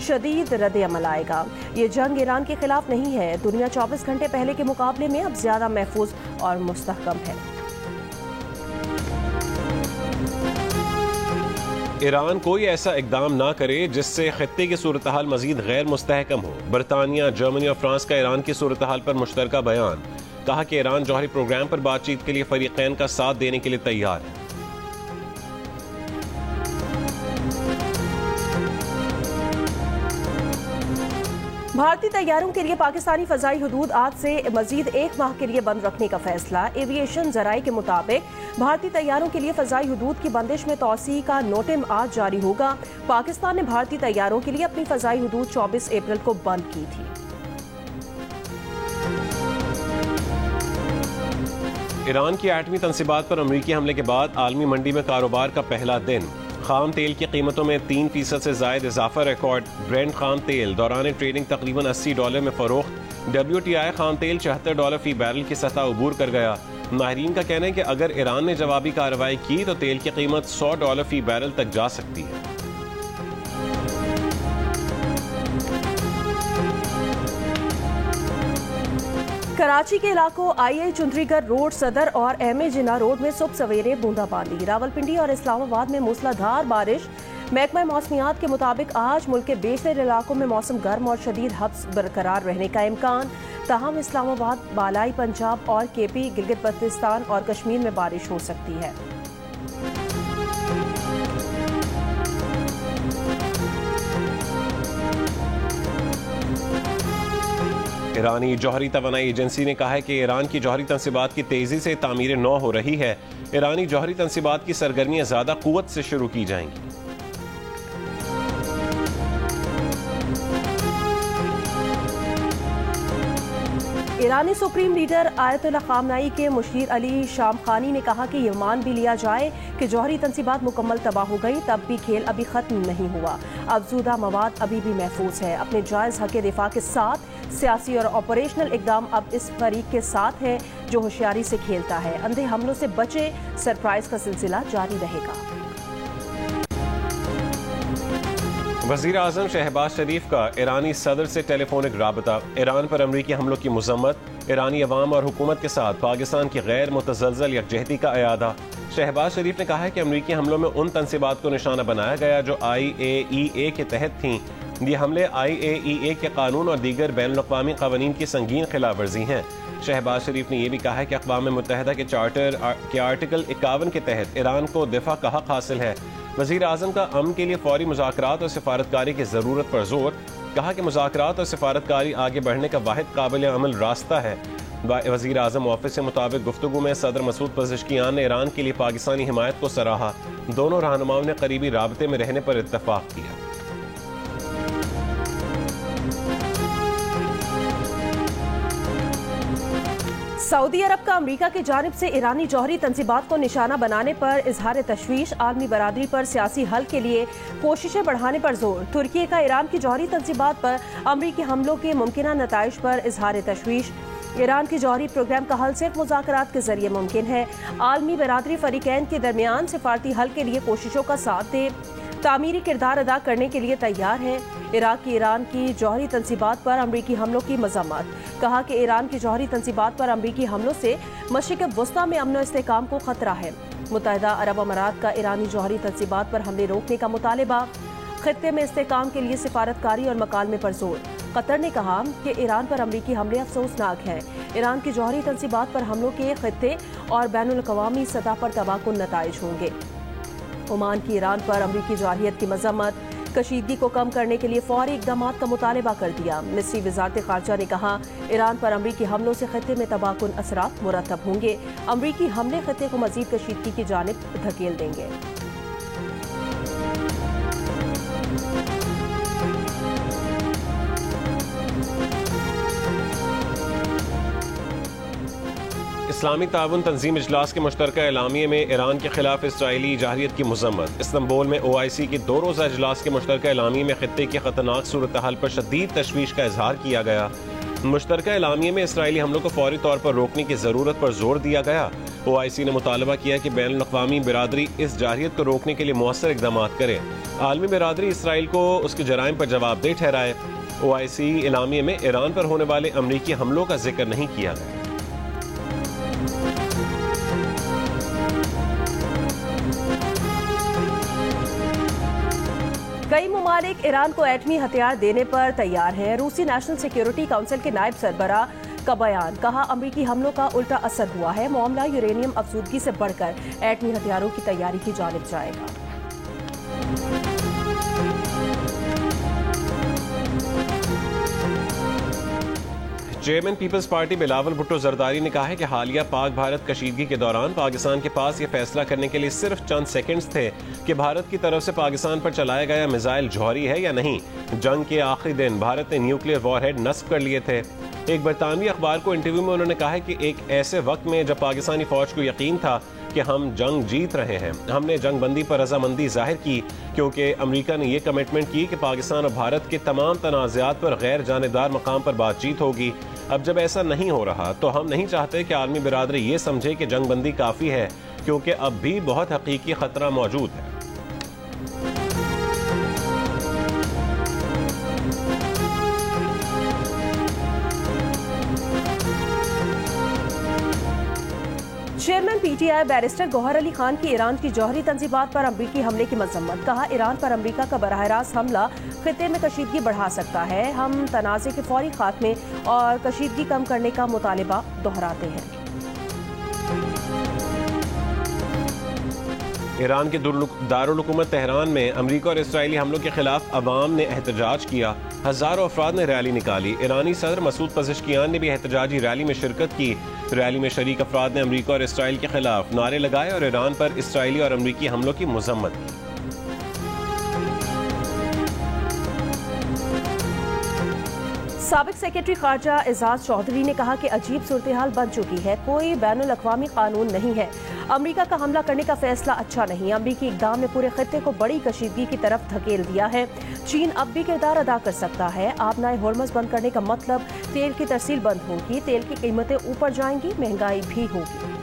شدید رد عمل آئے گا۔ یہ جنگ ایران کے خلاف نہیں ہے، دنیا 24 گھنٹے پہلے کے مقابلے میں اب زیادہ محفوظ اور مستحکم ہے۔ ایران کوئی ایسا اقدام نہ کرے جس سے خطے کی صورتحال مزید غیر مستحکم ہو۔ برطانیہ، جرمنی اور فرانس کا ایران کی صورتحال پر مشترکہ بیان، کہا کہ ایران جوہری پروگرام پر بات چیت کے لیے فریقین کا ساتھ دینے کے لیے تیار ہے۔ بھارتی طیاروں کے لیے پاکستانی فضائی حدود آج سے مزید 1 ماہ کے لیے بند رکھنے کا فیصلہ۔ ایویشن ذرائع کے مطابق بھارتی طیاروں کے لیے فضائی حدود کی بندش میں توسیع کا نوٹم آج جاری ہوگا۔ پاکستان نے بھارتی طیاروں کے لیے اپنی فضائی حدود 24 اپریل کو بند کی تھی۔ ایران کی ایٹمی تنصیبات پر امریکی حملے کے بعد عالمی منڈی میں کاروبار کا پہلا دن۔ خام تیل کی قیمتوں میں 3% سے زائد اضافہ ریکارڈ۔ برینٹ خام تیل دوران ٹریڈنگ تقریباً $80 میں فروخت۔ WTI خام تیل $74 فی بیرل کی سطح عبور کر گیا۔ ماہرین کا کہنا ہے کہ اگر ایران نے جوابی کارروائی کی تو تیل کی قیمت $100 فی بیرل تک جا سکتی ہے۔ کراچی کے علاقوں IIA چندری گڑھ روڈ، صدر اور MA جناح روڈ میں صبح سویرے بوندا باندی۔ راولپنڈی اور اسلام آباد میں موسلادھار بارش۔ محکمہ موسمیات کے مطابق آج ملک کے بیشتر علاقوں میں موسم گرم اور شدید حبس برقرار رہنے کا امکان، تاہم اسلام آباد، بالائی پنجاب اور KP، گلگت بلتستان اور کشمیر میں بارش ہو سکتی ہے۔ ایرانی جوہری توانائی ایجنسی نے کہا ہے کہ ایران کی جوہری تنصیبات کی تیزی سے تعمیر نو ہو رہی ہے۔ ایرانی جوہری تنصیبات کی سرگرمیاں زیادہ قوت سے شروع کی جائیں گی۔ ایرانی سپریم لیڈر آیت اللہ خامنائی کے مشیر علی شام خانی نے کہا کہ یہ مان بھی لیا جائے کہ جوہری تنصیبات مکمل تباہ ہو گئی، تب بھی کھیل ابھی ختم نہیں ہوا۔ افزودہ مواد ابھی بھی محفوظ ہے۔ اپنے جائز حق دفاع کے ساتھ سیاسی اور آپریشنل اقدام اب اس فریق کے ساتھ ہے جو ہوشیاری سے کھیلتا ہے۔ اندھے حملوں سے بچے، سرپرائز کا سلسلہ جاری رہے گا۔ وزیر اعظم شہباز شریف کا ایرانی صدر سے ٹیلی فونک رابطہ۔ ایران پر امریکی حملوں کی مذمت، ایرانی عوام اور حکومت کے ساتھ پاکستان کی غیر متزلزل یکجہتی کا اعادہ۔ شہباز شریف نے کہا ہے کہ امریکی حملوں میں ان تنصیبات کو نشانہ بنایا گیا جو IAEA کے تحت تھیں۔ یہ حملے IAEA کے قانون اور دیگر بین الاقوامی قوانین کی سنگین خلاف ورزی ہیں۔ شہباز شریف نے یہ بھی کہا ہے کہ اقوام متحدہ کے چارٹر کے آرٹیکل 51 کے تحت ایران کو دفاع کا حق حاصل ہے۔ وزیر اعظم کا امن کے لیے فوری مذاکرات اور سفارتکاری کی ضرورت پر زور، کہا کہ مذاکرات اور سفارتکاری آگے بڑھنے کا واحد قابل عمل راستہ ہے۔ وزیر اعظم آفس کے مطابق گفتگو میں صدر مسعود پزشکیان نے ایران کے لیے پاکستانی حمایت کو سراہا۔ دونوں رہنماؤں نے قریبی رابطے میں رہنے پر اتفاق کیا۔ سعودی عرب کا امریکہ کی جانب سے ایرانی جوہری تنصیبات کو نشانہ بنانے پر اظہار تشویش، عالمی برادری پر سیاسی حل کے لیے کوششیں بڑھانے پر زور۔ ترکی کا ایران کی جوہری تنصیبات پر امریکی حملوں کے ممکنہ نتائج پر اظہار تشویش۔ ایران کی جوہری پروگرام کا حل صرف مذاکرات کے ذریعے ممکن ہے۔ عالمی برادری فریقین کے درمیان سفارتی حل کے لیے کوششوں کا ساتھ دے، تعمیری کردار ادا کرنے کے لیے تیار ہے۔ عراق کی ایران کی جوہری تنصیبات پر امریکی حملوں کی مذمت، کہا کہ ایران کی جوہری تنصیبات پر امریکی حملوں سے مشرق وسطی میں امن و استحکام کو خطرہ ہے۔ متحدہ عرب امارات کا ایرانی جوہری تنصیبات پر حملے روکنے کا مطالبہ، خطے میں استحکام کے لیے سفارتکاری اور مکالمے پر زور۔ قطر نے کہا کہ ایران پر امریکی حملے افسوسناک ہیں۔ ایران کی جوہری تنصیبات پر حملوں کے خطے اور بین الاقوامی سطح پر تباہ کن نتائج ہوں گے۔ عمان کی ایران پر امریکی جارحیت کی مذمت، کشیدگی کو کم کرنے کے لیے فوری اقدامات کا مطالبہ کر دیا۔ مصری وزارت خارجہ نے کہا ایران پر امریکی حملوں سے خطے میں تباہ کن اثرات مرتب ہوں گے۔ امریکی حملے خطے کو مزید کشیدگی کی جانب دھکیل دیں گے۔ اسلامی تعاون تنظیم اجلاس کے مشترکہ اعلامیے میں ایران کے خلاف اسرائیلی جارحیت کی مذمت۔ استنبول میں OIC کی 2 روزہ اجلاس کے مشترکہ اعلامیے میں خطے کی خطرناک صورتحال پر شدید تشویش کا اظہار کیا گیا۔ مشترکہ اعلامیے میں اسرائیلی حملوں کو فوری طور پر روکنے کی ضرورت پر زور دیا گیا۔ OIC نے مطالبہ کیا کہ بین الاقوامی برادری اس جارحیت کو روکنے کے لیے مؤثر اقدامات کرے۔ عالمی برادری اسرائیل کو اس کے جرائم پر جواب دہ ٹھہرائے۔ OIC اعلامیے میں ایران پر ہونے والے امریکی حملوں کا ذکر نہیں کیا گیا۔ کئی ممالک ایران کو ایٹمی ہتھیار دینے پر تیار ہیں۔ روسی نیشنل سیکیورٹی کونسل کے نائب سربراہ کا بیان، کہا امریکی حملوں کا الٹا اثر ہوا ہے، معاملہ یورینیم افزودگی سے بڑھ کر ایٹمی ہتھیاروں کی تیاری کی جانب جائے گا۔ چیئرمین پیپلز پارٹی بلاول بھٹو زرداری نے کہا ہے کہ حالیہ پاک بھارت کشیدگی کے دوران پاکستان کے پاس یہ فیصلہ کرنے کے لیے صرف چند سیکنڈز تھے کہ بھارت کی طرف سے پاکستان پر چلایا گیا میزائل جوہری ہے یا نہیں۔ جنگ کے آخری دن بھارت نے نیوکلیئر وار ہیڈ نصب کر لیے تھے۔ ایک برطانوی اخبار کو انٹرویو میں انہوں نے کہا ہے کہ ایک ایسے وقت میں جب پاکستانی فوج کو یقین تھا کہ ہم جنگ جیت رہے ہیں، ہم نے جنگ بندی پر رضامندی ظاہر کی، کیونکہ امریکہ نے یہ کمٹمنٹ کی کہ پاکستان اور بھارت کے تمام تنازعات پر غیر جانبدار مقام پر بات چیت ہوگی۔ اب جب ایسا نہیں ہو رہا تو ہم نہیں چاہتے کہ عالمی برادری یہ سمجھے کہ جنگ بندی کافی ہے، کیونکہ اب بھی بہت حقیقی خطرہ موجود ہے۔ چیئرمین PTI بیرسٹر گوہر علی خان کی ایران کی جوہری تنصیبات پر امریکی حملے کی مذمت، کہا ایران پر امریکہ کا براہ راست حملہ خطے میں کشیدگی بڑھا سکتا ہے، ہم تنازع کے فوری خاتمے اور کشیدگی کم کرنے کا مطالبہ دہراتے ہیں۔ ایران کے دارالحکومت تہران میں امریکہ اور اسرائیلی حملوں کے خلاف عوام نے احتجاج کیا، ہزاروں افراد نے ریلی نکالی۔ ایرانی صدر مسعود پزشکیان نے بھی احتجاجی ریلی میں شرکت کی۔ ریلی میں شریک افراد نے امریکہ اور اسرائیل کے خلاف نعرے لگائے اور ایران پر اسرائیلی اور امریکی حملوں کی مذمت کی۔ سابق سیکرٹری خارجہ اعزاز چودھری نے کہا کہ عجیب صورتحال بن چکی ہے، کوئی بین الاقوامی قانون نہیں ہے، امریکہ کا حملہ کرنے کا فیصلہ اچھا نہیں، امریکی اقدام نے پورے خطے کو بڑی کشیدگی کی طرف دھکیل دیا ہے، چین اب بھی کردار ادا کر سکتا ہے، آبنائے ہرمز بند کرنے کا مطلب تیل کی ترسیل بند ہوگی، تیل کی قیمتیں اوپر جائیں گی، مہنگائی بھی ہوگی۔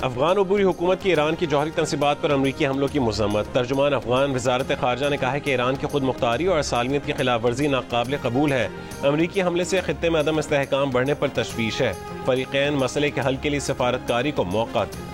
افغان عبوری حکومت کی ایران کی جوہری تنصیبات پر امریکی حملوں کی مذمت، ترجمان افغان وزارت خارجہ نے کہا ہے کہ ایران کی خود مختاری اور سالمیت کی خلاف ورزی ناقابل قبول ہے، امریکی حملے سے خطے میں عدم استحکام بڑھنے پر تشویش ہے، فریقین مسئلے کے حل کے لیے سفارتکاری کو موقع دیں۔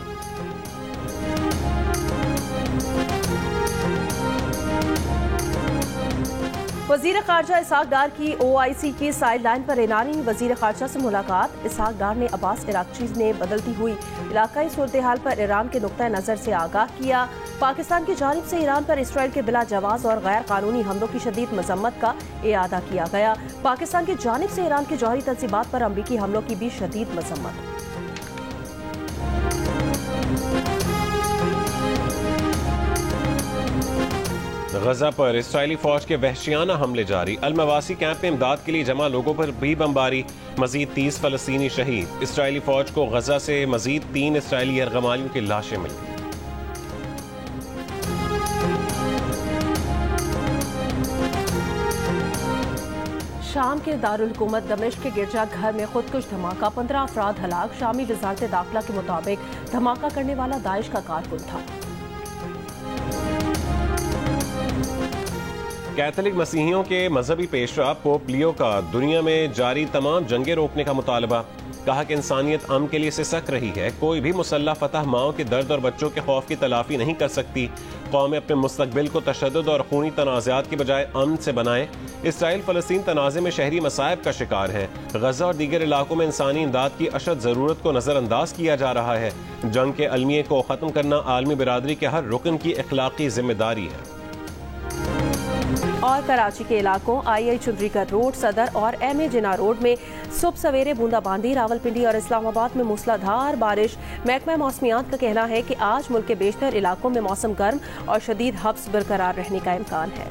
وزیر خارجہ اسحاق ڈار کی OIC کی سائیڈ لائن پر ایرانی وزیر خارجہ سے ملاقات، اسحاق ڈار نے عباس عراقچی نے بدلتی ہوئی علاقائی صورتحال پر ایران کے نقطہ نظر سے آگاہ کیا، پاکستان کی جانب سے ایران پر اسرائیل کے بلا جواز اور غیر قانونی حملوں کی شدید مذمت کا اعادہ کیا گیا، پاکستان کی جانب سے ایران کی جوہری تنصیبات پر امریکی حملوں کی بھی شدید مذمت۔ غزہ پر اسرائیلی فوج کے وحشیانہ حملے جاری، المواسی کیمپ میں امداد کے لیے جمع لوگوں پر بھی بمباری، مزید 30 فلسطینی شہید، اسرائیلی فوج کو غزہ سے مزید 3 اسرائیلی یرغمالیوں کی لاشیں مل گئیں۔ شام کے دارالحکومت دمشق کے گرجا گھر میں خودکش دھماکہ، 15 افراد ہلاک، شامی وزارت داخلہ کے مطابق دھماکہ کرنے والا داعش کا کارکن تھا۔ کیتھولک مسیحیوں کے مذہبی پیشوا پوپ لیو کا دنیا میں جاری تمام جنگیں روکنے کا مطالبہ، کہا کہ انسانیت امن کے لیے سسک رہی ہے، کوئی بھی مسلح فتح ماؤں کے درد اور بچوں کے خوف کی تلافی نہیں کر سکتی، قومیں اپنے مستقبل کو تشدد اور خونی تنازعات کی بجائے امن سے بنائیں، اسرائیل فلسطین تنازع میں شہری مصائب کا شکار ہے، غزہ اور دیگر علاقوں میں انسانی امداد کی اشد ضرورت کو نظر انداز کیا جا رہا ہے، جنگ کے المیے کو ختم کرنا عالمی برادری کے ہر رکن کی اخلاقی ذمہ داری ہے۔ اور کراچی کے علاقوں II چندری کا روڈ، صدر اور MA جناح روڈ میں صبح سویرے بوندا باندی، راولپنڈی اور اسلام آباد میں موسلادھار بارش، محکمہ موسمیات کا کہنا ہے کہ آج ملک کے بیشتر علاقوں میں موسم گرم اور شدید حبس برقرار رہنے کا امکان ہے۔